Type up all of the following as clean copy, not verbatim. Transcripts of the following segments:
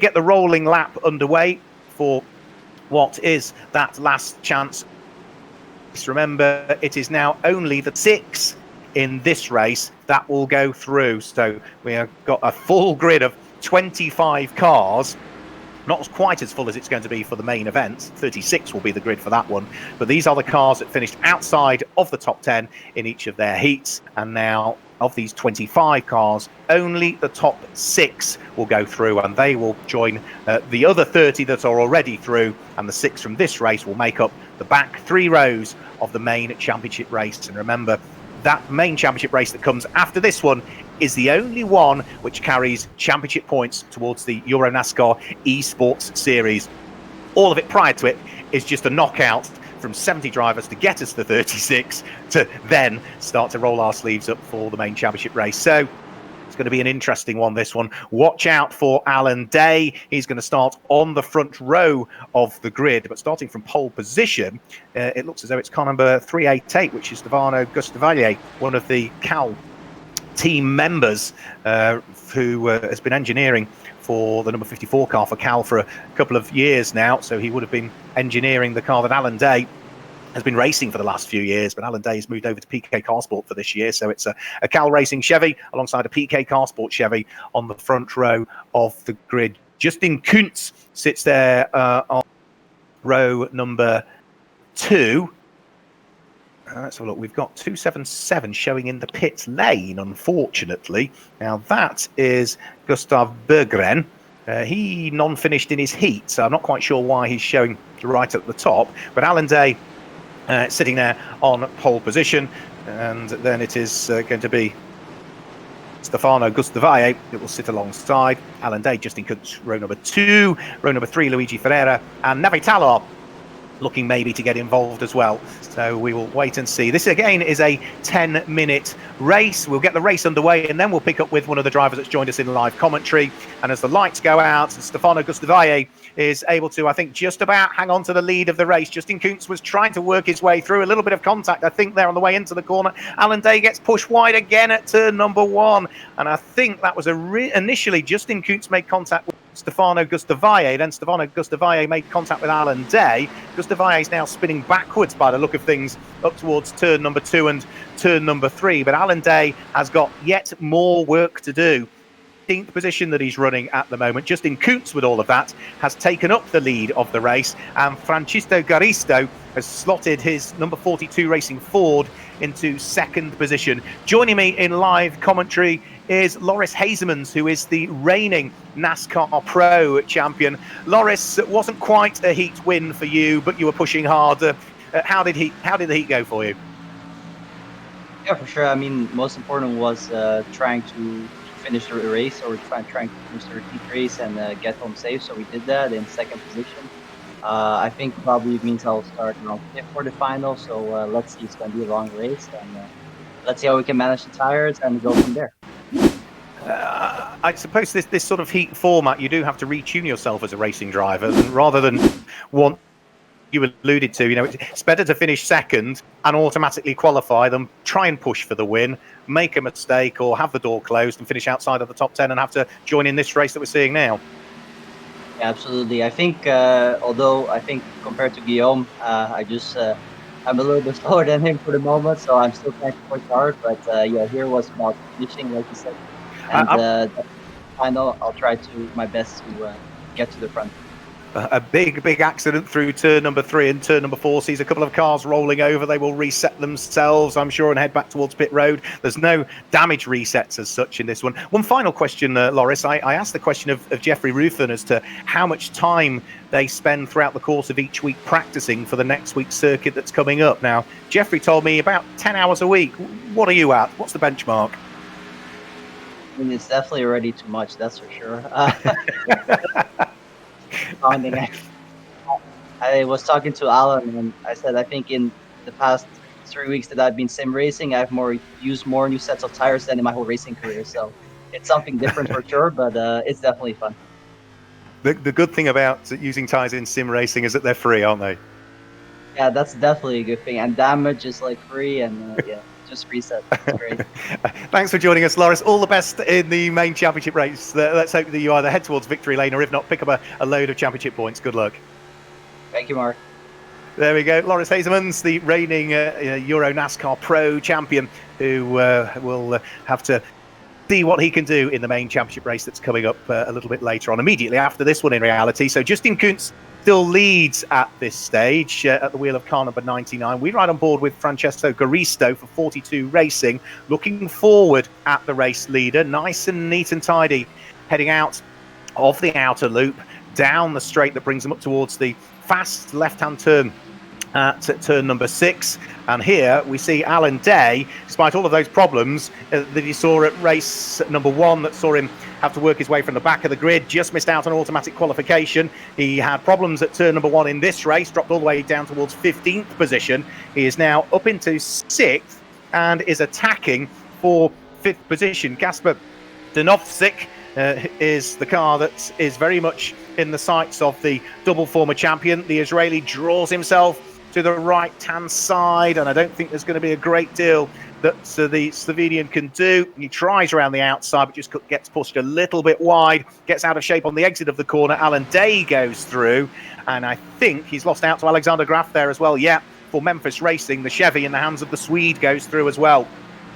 get the rolling lap underway for what is that last chance. Remember, it is now only the 6 in this race that will go through. So we have got a full grid of 25 cars. Not quite as full as it's going to be for the main event. 36 will be the grid for that one. But these are the cars that finished outside of the top 10 in each of their heats. And now, of these 25 cars, only the top 6 will go through, and they will join the other 30 that are already through. And the 6 from this race will make up the back 3 rows of the main championship race. And remember, that main championship race that comes after this one is the only one which carries championship points towards the EuroNASCAR Esports Series. All of it prior to it is just a knockout from 70 drivers to get us to 36 to then start to roll our sleeves up for the main championship race. So it's going to be an interesting one, this one. Watch out for Alan Day. He's going to start on the front row of the grid, but starting from pole position, it looks as though it's car number 388, which is Stefano Gustavaglia, one of the Cal team members who has been engineering for the number 54 car for Cal for a couple of years now. So he would have been engineering the car that Alan Day has been racing for the last few years, but Alan Day has moved over to PK Car Sport for this year. So it's a Cal Racing Chevy alongside a PK Car Sport Chevy on the front row of the grid. Justin Kuntz sits there on row number 2. Let's have a look. We've got 277 showing in the pit lane, unfortunately. Now, that is Gustav Berggren. He non-finished in his heat, so I'm not quite sure why he's showing right at the top. But Alan Day sitting there on pole position. And then it is going to be Stefano Gustavaglia that will sit alongside Alan Day. Justin Kuntz, row number 2. Row number 3, Luigi Ferreira. And Navi Talor looking maybe to get involved as well. So we will wait and see. This again is a 10-minute race. We'll get the race underway and then we'll pick up with one of the drivers that's joined us in live commentary. And as the lights go out, Stefano Gustavaglia is able to, I think, just about hang on to the lead of the race. Justin Kuntz was trying to work his way through. A little bit of contact, I think, there on the way into the corner. Alan Day gets pushed wide again at turn number 1. And I think that was initially Justin Kuntz made contact with Stefano Gustavaglia. Then Stefano Gustavaglia made contact with Alan Day. Gustavaglia is now spinning backwards by the look of things up towards turn number 2 and turn number 3. But Alan Day has got yet more work to do. 15th position that he's running at the moment. Justin Kuntz, with all of that, has taken up the lead of the race, and Francisco Garisto has slotted his number 42 Racing Ford into 2nd position. Joining me in live commentary is Loris Hazemans, who is the reigning NASCAR Pro champion. Loris, it wasn't quite a heat win for you, but you were pushing hard. How did the heat go for you? Yeah, for sure. I mean, most important was trying to finish the race, or trying to finish the heat race and get home safe. So we did that in 2nd position. I think probably it means I'll start around 5th for the final. So let's see. It's going to be a long race, and let's see how we can manage the tires and go from there. I suppose this sort of heat format, you do have to retune yourself as a racing driver, and rather than want you alluded to, it's better to finish 2nd and automatically qualify than try and push for the win, make a mistake or have the door closed and finish outside of the top 10 and have to join in this race that we're seeing now. Yeah, absolutely. I think, although I think compared to Guillaume, I'm a little bit slower than him for the moment, so I'm still trying to push hard. But yeah, here was about finishing, like you said. And final, I'll try to my best to get to the front. A big accident through turn number 3 and turn number 4 sees a couple of cars rolling over. They will reset themselves, I'm sure, and head back towards pit road. There's no damage resets as such in this one. One final question, Loris. I asked the question of Jeffrey Ruffin as to how much time they spend throughout the course of each week practicing for the next week's circuit that's coming up. Now, Jeffrey told me about 10 hours a week. What are you at? What's the benchmark? I mean, it's definitely already too much, that's for sure. I was talking to Alan, and I said I think in the past 3 weeks that I've been sim racing, I've used more new sets of tires than in my whole racing career. So it's something different for sure, but it's definitely fun. The good thing about using tires in sim racing is that they're free, aren't they? Yeah, that's definitely a good thing. And damage is like free, and yeah, just reset. It's great. Thanks for joining us, Loris. All the best in the main championship race. Let's hope that you either head towards victory lane or if not, pick up a load of championship points. Good luck. Thank you, Mark. There we go. Loris Hazemans, the reigning EuroNASCAR Pro champion, who will have to see what he can do in the main championship race that's coming up a little bit later on, immediately after this one in reality. So Justin Kuntz still leads at this stage at the wheel of car number 99. We ride on board with Francesco Garisto for 42 Racing, looking forward at the race leader, nice and neat and tidy, heading out of the outer loop, down the straight that brings them up towards the fast left-hand turn at turn number 6. And here we see Alan Day, despite all of those problems that he saw at race number 1, that saw him have to work his way from the back of the grid, just missed out on automatic qualification. He had problems at turn number 1 in this race, dropped all the way down towards 15th position. He is now up into 6th and is attacking for 5th position. Kasper Donovsik is the car that is very much in the sights of the double former champion. The Israeli draws himself to the right-hand side, and I don't think there's going to be a great deal that the Slovenian can do. He tries around the outside, but just gets pushed a little bit wide, gets out of shape on the exit of the corner. Alan Day goes through, and I think he's lost out to Alexander Graf there as well. Yeah, for Memphis Racing, the Chevy in the hands of the Swede goes through as well.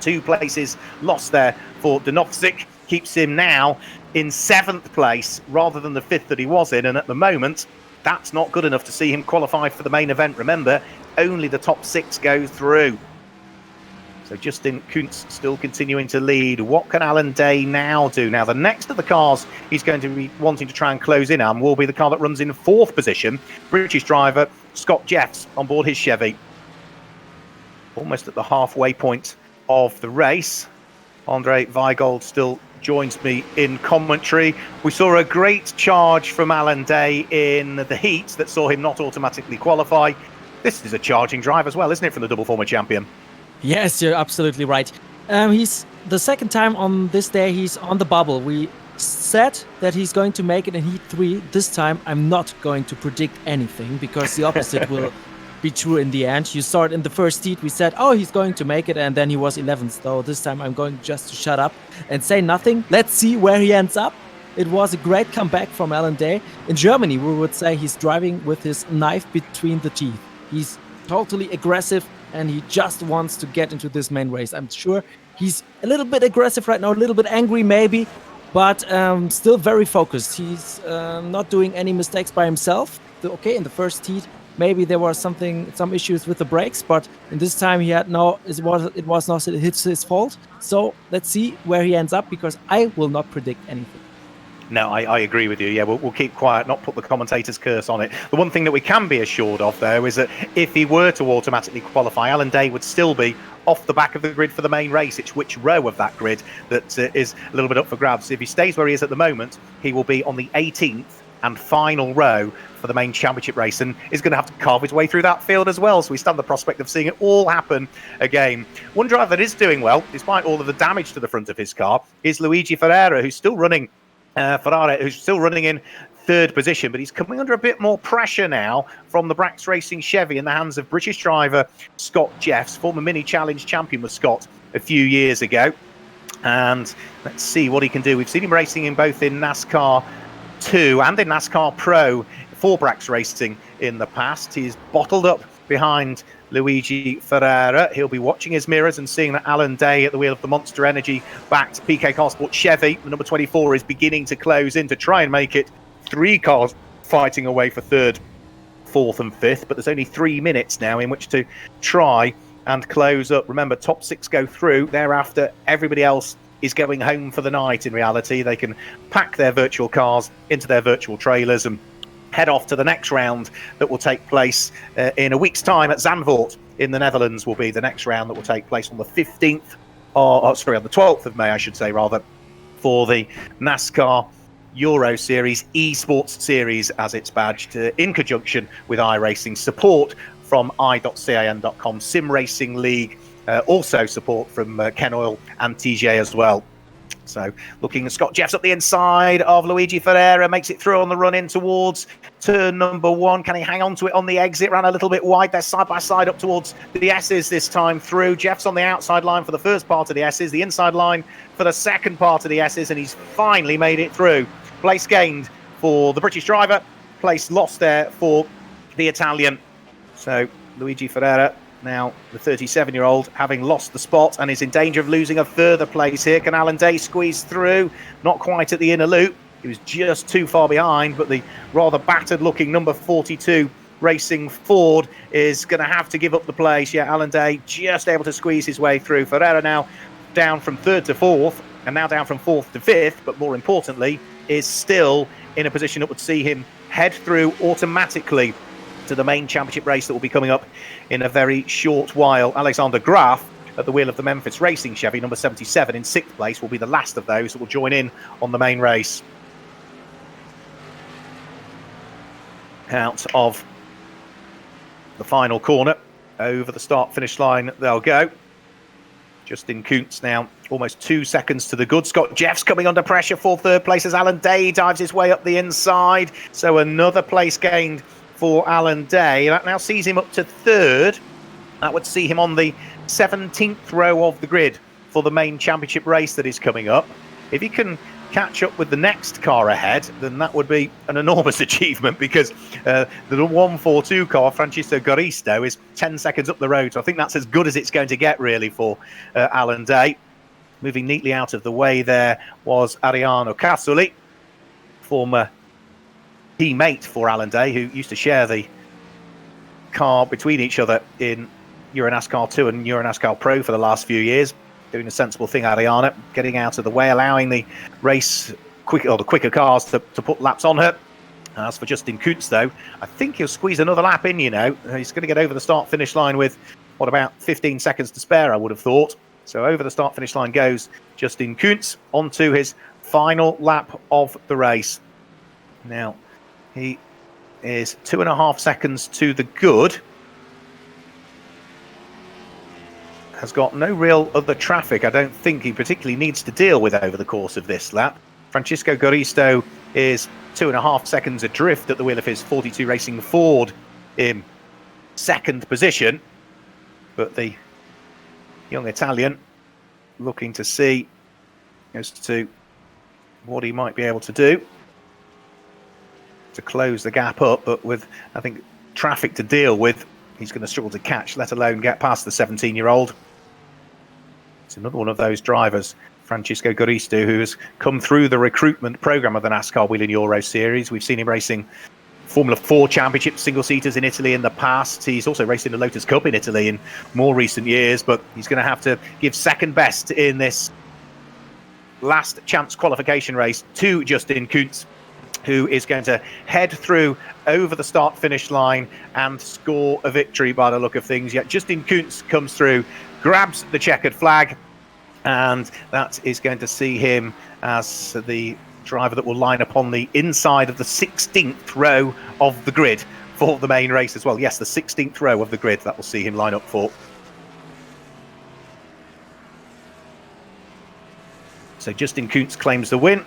2 places lost there for Donovsik. Keeps him now in 7th place rather than the 5th that he was in, and at the moment that's not good enough to see him qualify for the main event. Remember, only the top 6 go through. So Justin Kuntz still continuing to lead. What can Alan Day now do? Now, the next of the cars he's going to be wanting to try and close in on will be the car that runs in 4th position, British driver Scott Jeffs on board his Chevy. Almost at the halfway point of the race. Andre Weigold still joins me in commentary. We saw a great charge from Alan Day in the heat that saw him not automatically qualify. This is a charging drive as well, isn't it, from the double former champion? Yes, you're absolutely right. He's the second time on this day he's on the bubble. We said that he's going to make it in Heat 3. This time I'm not going to predict anything because the opposite will be true in the end. You saw it in the first heat. We said, oh, he's going to make it, and then he was 11th. So this time I'm going just to shut up and say nothing. Let's see where he ends up. It was a great comeback from Alan Day. In Germany, we would say he's driving with his knife between the teeth. He's totally aggressive, and he just wants to get into this main race. I'm sure he's a little bit aggressive right now, a little bit angry maybe, but still very focused. He's not doing any mistakes by himself. Okay, in the first heat, maybe there was some issues with the brakes, but in this time he had it was not his fault. So let's see where he ends up, because I will not predict anything. No, I agree with you. Yeah, we'll keep quiet, not put the commentator's curse on it. The one thing that we can be assured of, though, is that if he were to automatically qualify, Alan Day would still be off the back of the grid for the main race. It's which row of that grid that is a little bit up for grabs. If he stays where he is at the moment, he will be on the 18th and final row for the main championship race, and is going to have to carve his way through that field as well. So we stand the prospect of seeing it all happen again. One driver that is doing well, despite all of the damage to the front of his car, is Luigi Ferreira, who's still running in 3rd position, but he's coming under a bit more pressure now from the Brax Racing Chevy in the hands of British driver Scott Jeffs, former Mini Challenge champion with Scott a few years ago. And let's see what he can do. We've seen him racing in both in NASCAR 2 and in NASCAR Pro for Brax Racing in the past. He's bottled up behind Luigi Ferreira. He'll be watching his mirrors and seeing that Alan Day at the wheel of the Monster Energy backed PK Car Sport Chevy, the number 24, is beginning to close in to try and make it 3 cars fighting away for 3rd, 4th and 5th, but there's only 3 minutes now in which to try and close up. Remember, top 6 go through. Thereafter, everybody else is going home for the night. In reality, they can pack their virtual cars into their virtual trailers and head off to the next round that will take place in a week's time at Zandvoort in the Netherlands. Will be the next round that will take place on the 15th, on the 12th of May, I should say, rather, for the NASCAR Euro Series Esports Series, as it's badged, in conjunction with iRacing. Support from i.can.com, Sim Racing League, also support from Ken Oil and TJ as well. So looking at Scott Jeffs up the inside of Luigi Ferreira, makes it through on the run in towards turn number 1. Can he hang on to it on the exit? Ran a little bit wide. They're side by side up towards the S's this time through. Jeffs on the outside line for the first part of the S's, the inside line for the second part of the S's, and he's finally made it through. Place gained for the British driver, place lost there for the Italian. So Luigi Ferreira, now the 37-year-old, having lost the spot and is in danger of losing a further place here. Can Alan Day squeeze through? Not quite at the inner loop. He was just too far behind, but the rather battered-looking number 42 Racing Ford is going to have to give up the place. Yeah, Alan Day just able to squeeze his way through. Ferreira now down from 3rd to 4th, and now down from 4th to 5th, but more importantly, is still in a position that would see him head through automatically to the main championship race that will be coming up in a very short while. Alexander Graf at the wheel of the Memphis Racing Chevy, number 77, in 6th place, will be the last of those that will join in on the main race. Out of the final corner, over the start-finish line they'll go. Justin Kuntz now almost 2 seconds to the good. Scott Jeffs coming under pressure for 3rd place as Alan Day dives his way up the inside. So another place gained for Alan Day. That now sees him up to 3rd. That would see him on the 17th row of the grid for the main championship race that is coming up. If he can catch up with the next car ahead, then that would be an enormous achievement, because the 142 car, Francisco Garisto, is 10 seconds up the road. So I think that's as good as it's going to get, really, for Alan Day. Moving neatly out of the way there was Ariano Casoli, former teammate for Alan Day, who used to share the car between each other in EuroNASCAR 2 and EuroNASCAR Pro for the last few years. Doing a sensible thing, Ariana, getting out of the way, allowing the race the quicker cars to put laps on her. As for Justin Kuntz, though, I think he'll squeeze another lap in, you know. He's going to get over the start-finish line with, about 15 seconds to spare, I would have thought. So over the start-finish line goes Justin Kuntz onto his final lap of the race. Now, he is 2.5 seconds to the good. Has got no real other traffic I don't think he particularly needs to deal with over the course of this lap. Francisco Garisto is 2.5 seconds adrift at the wheel of his 42 Racing Ford in 2nd position. But the young Italian looking to see as to what he might be able to do to close the gap up, but with, I think, traffic to deal with, he's going to struggle to catch, let alone get past the 17-year-old. It's another one of those drivers, Francisco Garisto, who has come through the recruitment program of the NASCAR Whelen Euro Series. We've seen him racing Formula 4 Championship single-seaters in Italy in the past. He's also raced in the Lotus Cup in Italy in more recent years, but he's going to have to give second best in this last chance qualification race to Justin Kuntz, who is going to head through over the start-finish line and score a victory by the look of things. Yet Justin Kuntz comes through, grabs the checkered flag, and that is going to see him as the driver that will line up on the inside of the 16th row of the grid for the main race as well. Yes, the 16th row of the grid that will see him line up for. So Justin Kuntz claims the win.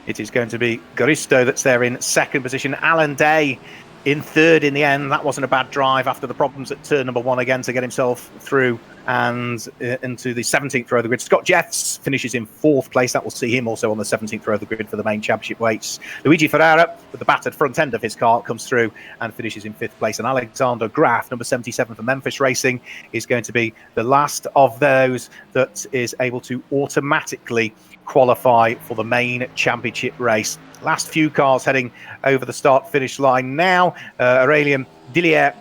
It is going to be Garisto that's there in 2nd position. Alan Day in 3rd in the end. That wasn't a bad drive after the problems at turn number 1 again to get himself through and into the 17th row of the grid. Scott Jeffs finishes in 4th place. That will see him also on the 17th row of the grid for the main championship weights. Luigi Ferreira, with the battered front end of his car, comes through and finishes in 5th place. And Alexander Graf, number 77 for Memphis Racing, is going to be the last of those that is able to automatically qualify for the main championship race. Last few cars heading over the start-finish line now. Aurélien Dillier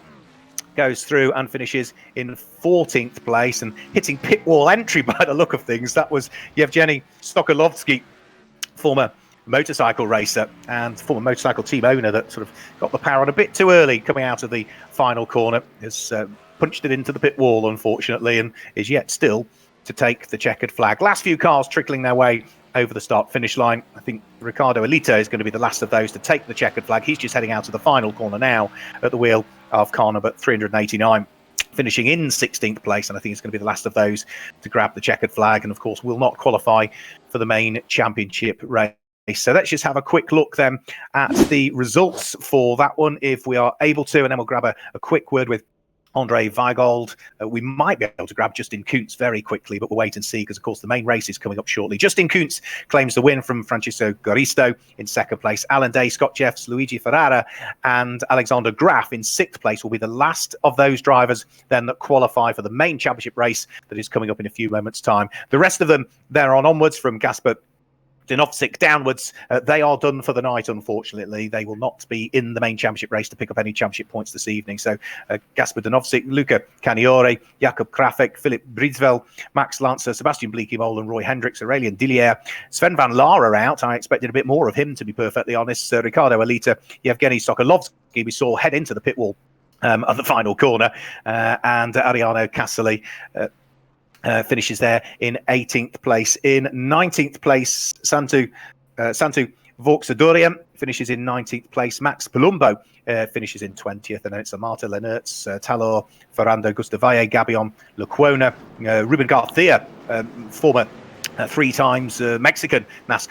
goes through and finishes in 14th place, and hitting pit wall entry by the look of things. That was Yevgeny Sokolovsky, former motorcycle racer and former motorcycle team owner, that sort of got the power on a bit too early coming out of the final corner. Has punched it into the pit wall, unfortunately, and is yet still to take the checkered flag. Last few cars trickling their way over the start-finish line. I think Ricardo Alito is going to be the last of those to take the checkered flag. He's just heading out to the final corner now at the wheel of car number 389. finishing in 16th place, and I think it's going to be the last of those to grab the checkered flag, and of course will not qualify for the main championship race. So let's just have a quick look then at the results for that one, if we are able to, and then we'll grab a quick word with Andre Weigold. We might be able to grab Justin Kuntz very quickly, but we'll wait and see, because of course the main race is coming up shortly. Justin Kuntz claims the win from Francisco Garisto in second place. Alan Day, Scott Jeffs, Luigi Ferrara and Alexander Graf in sixth place will be the last of those drivers then that qualify for the main championship race that is coming up in a few moments' time. The rest of them, they're on onwards from Gasper Dinovsik downwards. They are done for the night, unfortunately. They will not be in the main championship race to pick up any championship points this evening. So Gasper Dinovsik, Luca Caniore, Jakob Krafik, Philip Bridsvel, Max Lancer, Sebastian Bleekemolen, Roy Hendricks, Aurelien Dillier, Sven van Laar are out. I expected a bit more of him, to be perfectly honest. Ricardo Alita, Yevgeny Sokolovsky, we saw head into the pit wall at the final corner, and Ariano Cassoli finishes there in 18th place. In 19th place, Santu Vauxadoria finishes in 19th place. Max Palumbo finishes in 20th. And then it's Marta Lenertz, Talor, Ferrando Gustavalle, Gabion Lecuona, Ruben Garcia, former 3 times Mexican NASCAR